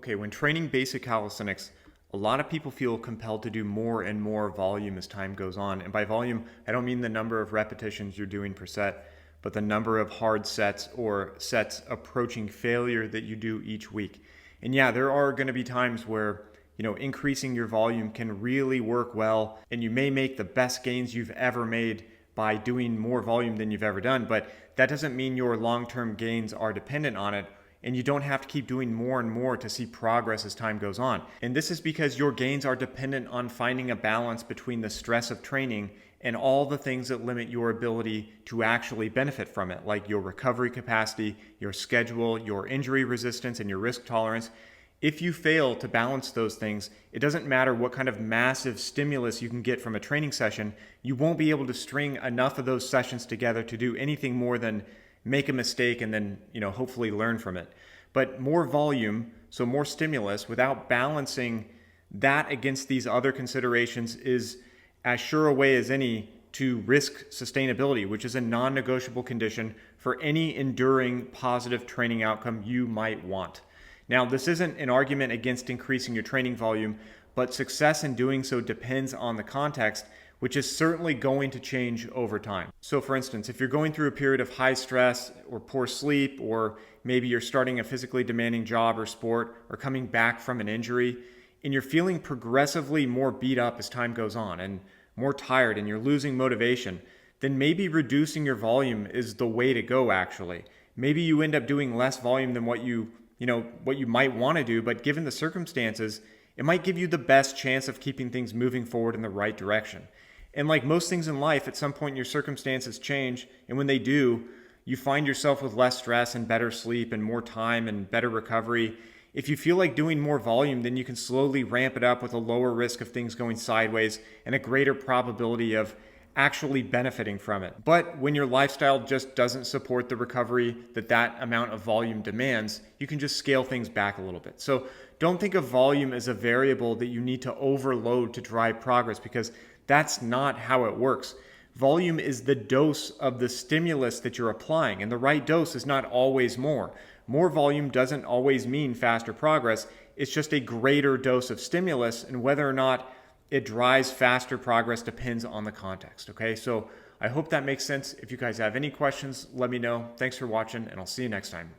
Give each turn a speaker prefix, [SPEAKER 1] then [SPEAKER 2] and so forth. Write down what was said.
[SPEAKER 1] Okay, when training basic calisthenics, a lot of people feel compelled to do more and more volume as time goes on. And by volume, I don't mean the number of repetitions you're doing per set, but the number of hard sets or sets approaching failure that you do each week. And yeah, there are going to be times where, increasing your volume can really work well, and you may make the best gains you've ever made by doing more volume than you've ever done, but that doesn't mean your long-term gains are dependent on it, and you don't have to keep doing more and more to see progress as time goes on. And this is because your gains are dependent on finding a balance between the stress of training and all the things that limit your ability to actually benefit from it, like your recovery capacity, your schedule, your injury resistance, and your risk tolerance. If you fail to balance those things, it doesn't matter what kind of massive stimulus you can get from a training session, you won't be able to string enough of those sessions together to do anything more than make a mistake and then, hopefully learn from it. But more volume, so more stimulus, without balancing that against these other considerations is as sure a way as any to risk sustainability, which is a non-negotiable condition for any enduring positive training outcome you might want. Now, this isn't an argument against increasing your training volume, but success in doing so depends on the context, which is certainly going to change over time. So for instance, if you're going through a period of high stress or poor sleep, or maybe you're starting a physically demanding job or sport, or coming back from an injury, and you're feeling progressively more beat up as time goes on and more tired and you're losing motivation, then maybe reducing your volume is the way to go actually. Maybe you end up doing less volume than what you might want to do, but given the circumstances, it might give you the best chance of keeping things moving forward in the right direction. And like most things in life, at some point your circumstances change, and when they do, you find yourself with less stress and better sleep and more time and better recovery. If you feel like doing more volume, then you can slowly ramp it up with a lower risk of things going sideways and a greater probability of actually benefiting from it. But when your lifestyle just doesn't support the recovery that amount of volume demands, you can just scale things back a little bit. So don't think of volume as a variable that you need to overload to drive progress, because that's not how it works. Volume is the dose of the stimulus that you're applying, and the right dose is not always more. More volume doesn't always mean faster progress. It's just a greater dose of stimulus, and whether or not it drives faster progress depends on the context, okay? So I hope that makes sense. If you guys have any questions, let me know. Thanks for watching, and I'll see you next time.